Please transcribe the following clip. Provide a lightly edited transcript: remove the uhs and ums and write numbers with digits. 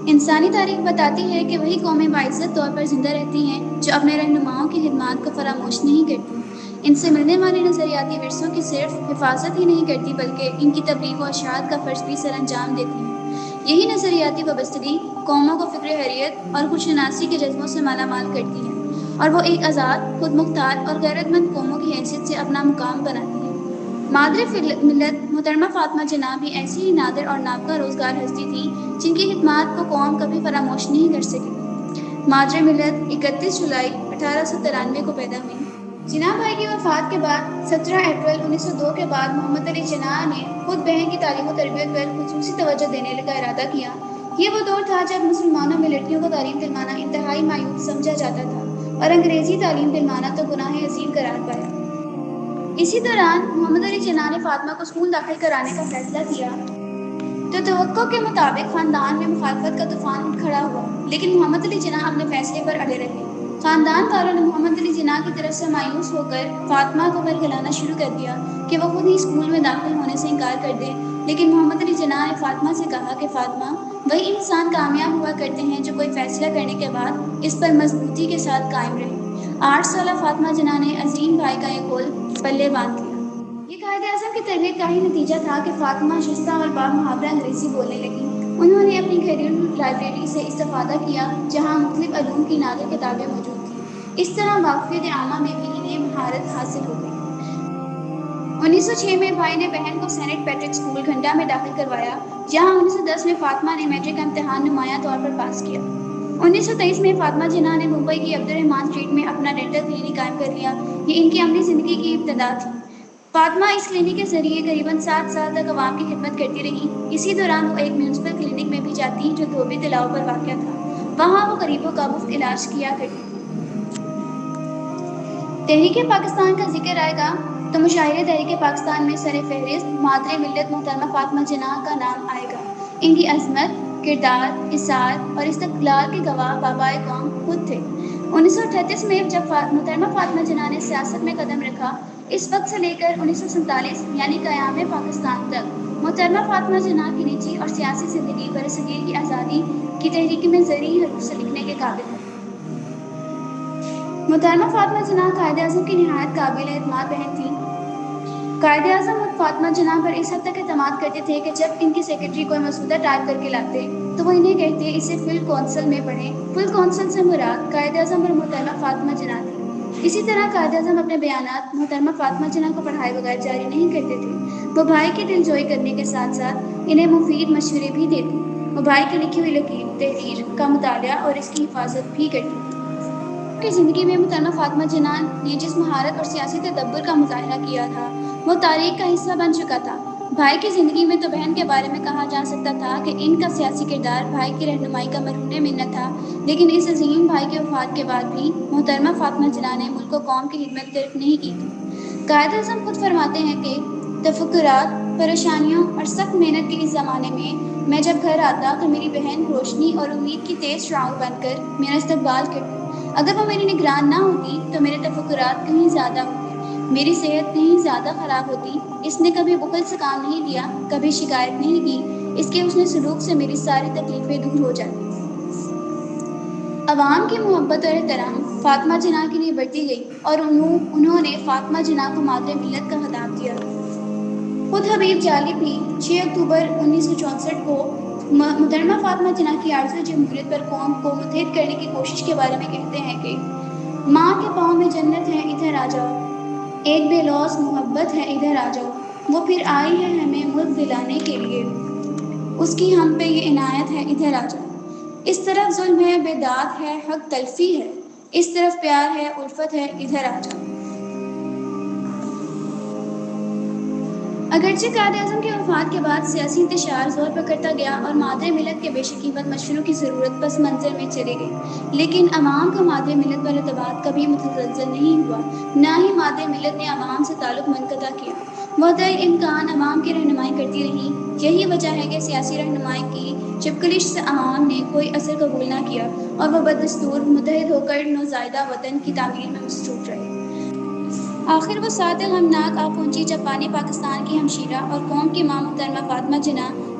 انسانی تاریخ بتاتی ہے کہ وہی قومیں باعزت طور پر زندہ رہتی ہیں جو اپنے رہنماؤں کی خدمات کو فراموش نہیں کرتی، ان سے ملنے والے نظریاتی ورثوں کی صرف حفاظت ہی نہیں کرتی بلکہ ان کی تبلیغ و اشاعت کا فرض بھی سر انجام دیتی ہیں۔ یہی نظریاتی وابستگی قوموں کو فکر حریت اور خودشناسی کے جذبوں سے مالا مال کرتی ہے اور وہ ایک آزاد، خود مختار اور غیرت مند قوموں کی حیثیت سے اپنا مقام بناتی ہے۔ مادر ملت محترمہ فاطمہ جناح بھی ایسی ہی نادر اور نابغہ روزگار ہستی تھی جن کی خدمات کو قوم کبھی فراموش نہیں کر سکی۔ مادر ملت 31 جولائی 1893 کو پیدا ہوئی۔ جناح بھائی کی وفات کے بعد 17 اپریل 1902 کے بعد محمد علی جناح نے خود بہن کی تعلیم و تربیت پر خصوصی توجہ دینے کا ارادہ کیا۔ یہ وہ دور تھا جب مسلمانوں میں لڑکیوں کو تعلیم دلوانا انتہائی معیوب سمجھا جاتا تھا اور انگریزی تعلیم دلوانا تو گناہ عظیم قرار پایا۔ اسی دوران محمد علی جناح نے فاطمہ کو اسکول داخل کرانے کا فیصلہ کیا تو توقع کے مطابق خاندان میں مخالفت کا طوفان اٹھ کھڑا ہوا، لیکن محمد علی جناح اپنے فیصلے پر اڑے رہے۔ خاندان والوں نے محمد علی جناح کی طرف سے مایوس ہو کر فاطمہ کو ورگلانا شروع کر دیا کہ وہ خود ہی اسکول میں داخل ہونے سے انکار کر دے، لیکن محمد علی جناح نے فاطمہ سے کہا کہ فاطمہ، وہی انسان کامیاب ہوا کرتے ہیں جو کوئی فیصلہ کرنے کے بعد اس پر مضبوطی کے ساتھ قائم رہے۔ 8 سالہ فاطمہ جناح نے عظیم بھائی کا یہ قول پلے باندھ لیا۔ یہ قائد اعظم کی تربیت کا ہی نتیجہ تھا کہ فاطمہ شستہ اور بامحاورہ انگریزی بولنے لگی۔ انہوں نے اپنی گھریلو لائبریری سے استفادہ کیا جہاں مختلف علوم کی نادر کتابیں موجود تھیں۔ اس طرح واقفیت عامہ میں بھی انہیں مہارت حاصل ہو گئی۔ 1906 میں بھائی نے بہن کو سینٹ پیٹرک اسکول گھنٹا میں داخل کروایا جہاں 1910 میں فاطمہ نے میٹرک کا امتحان نمایاں طور پر پاس کیا۔ 1923 میں فاطمہ جناح نے ممبئی کی عبدالرحمان اسٹریٹ میں اپنا ڈینٹل کلینک قائم کر لیا۔ یہ ان کی عملی زندگی کی ابتدا تھی۔ فاطمہ اس کلینک کے ذریعے قریباً 7 سال تک عوام کی خدمت کرتی رہی۔ اسی دوران وہ ایک میونسپل کلینک میں بھی جاتی جو دھوبی تلاؤ پر واقع تھا۔ وہاں وہ غریبوں کا مفت علاج کیا کرتی۔ تحریک پاکستان کا ذکر آئے گا تو مشاہیر تحریک پاکستان میں سر فہرست مادر ملت محترمہ فاطمہ جناح کا نام آئے گا۔ ان کی عظمت، کردار، اثار اور استقلال کے گواہ بابائے قوم خود تھے۔ 1938 میں جب محترمہ فاطمہ جناح نے سیاست میں قدم رکھا، اس وقت سے لے کر 1947 یعنی قیام پاکستان تک محترمہ فاطمہ جناح کی نجی اور سیاسی زندگی برصغیر کی آزادی کی تحریک میں زرعی حروف سے لکھنے کے قابل ہے۔ محترمہ فاطمہ جناح قائد اعظم کی نہایت قابل اعتماد بہن تھیں۔ قائد اعظم فاطمہ جناح پر اس حد تک اعتماد کرتے تھے کہ جب ان کی سیکرٹری کوئی مسودہ ٹائپ کر کے لاتے تو وہ انہیں کہتے اسے فل کونسل میں پڑھیں۔ فل کونسل سے مراد قائد اعظم اور محترمہ فاطمہ جناح تھی۔ اسی طرح قائد اعظم اپنے بیانات محترمہ فاطمہ جناح کو پڑھائے بغیر جاری نہیں کرتے تھے۔ وہ بھائی کی دلجوئی کرنے کے ساتھ ساتھ انہیں مفید مشورے بھی دیتے۔ وہ بھائی کی لکھی ہوئی لکیر تحریر کا مطالعہ اور اس کی حفاظت بھی کرتی تھی۔ کی زندگی میں محترمہ فاطمہ جناح نے جس مہارت اور سیاسی تدبر کا مظاہرہ کیا تھا وہ تاریخ کا حصہ بن چکا تھا۔ بھائی کی زندگی میں تو بہن کے بارے میں کہا جا سکتا تھا کہ ان کا سیاسی کردار بھائی کی رہنمائی کا مرہون منت تھا، لیکن اس عظیم بھائی کی وفات کے بعد بھی محترمہ فاطمہ جناح نے ملک و قوم کی خدمت ترک نہیں کی تھی۔ قائد اعظم خود فرماتے ہیں کہ تفکرات، پریشانیوں اور سخت محنت کے اس زمانے میں جب گھر آتا تو میری بہن روشنی اور امید کی تیز شعاع بن کر میرا استقبال کرتی۔ اگر وہ میری نگران نہ ہوتی تو میرے تفکرات کہیں زیادہ ہوتے، میری صحت کہیں زیادہ خراب ہوتی۔ اس نے کبھی بخل سے کام نہیں لیا، کبھی شکایت نہیں کی، اس کے حسن سلوک سے میری ساری تکلیفیں دور ہو جاتی۔ عوام کی محبت اور احترام فاطمہ جناح کے لیے بڑھتی گئی اور انہوں نے فاطمہ جناح کو مادر ملت کا خطاب دیا۔ خود حبیب جالی بھی 6 اکتوبر 1964 کو محترمہ فاطمہ جناح کی آرزو جمہوریت پر قوم کو متحد کرنے کی کوشش کے بارے میں کہتے ہیں کہ ماں کے پاؤں میں جنت ہے ادھر آ جاؤ، ایک بے لوث محبت ہے ادھر آ جاؤ، وہ پھر آئی ہے ہمیں ملک دلانے کے لیے، اس کی ہم پہ یہ عنایت ہے ادھر آ جاؤ۔ اس طرف ظلم ہے، بیداد ہے، حق تلفی ہے، اس طرف پیار ہے، الفت ہے، ادھر آ جاؤ۔ اگرچہ قائد اعظم کی وفات کے بعد سیاسی انتشار زور پکڑتا گیا اور مادر ملت کے بیش قیمت مشوروں کی ضرورت پس منظر میں چلی گئی، لیکن عوام کا مادر ملت پر اعتماد کبھی متزلزل نہیں ہوا، نہ ہی مادر ملت نے عوام سے تعلق منقطع کیا۔ وہ در امکان عوام کی رہنمائی کرتی رہی۔ یہی وجہ ہے کہ سیاسی رہنمائی کی چپکلش سے عوام نے کوئی اثر قبول نہ کیا اور وہ بدستور متحد ہو کر نوزائیدہ وطن کی تعمیر میں مصروف رہے۔ آخر وہ ساعت غمناک آ پہنچی جب بانی پاکستان کی ہمشیرہ اور قوم کی ماں محترمہ فاطمہ جناح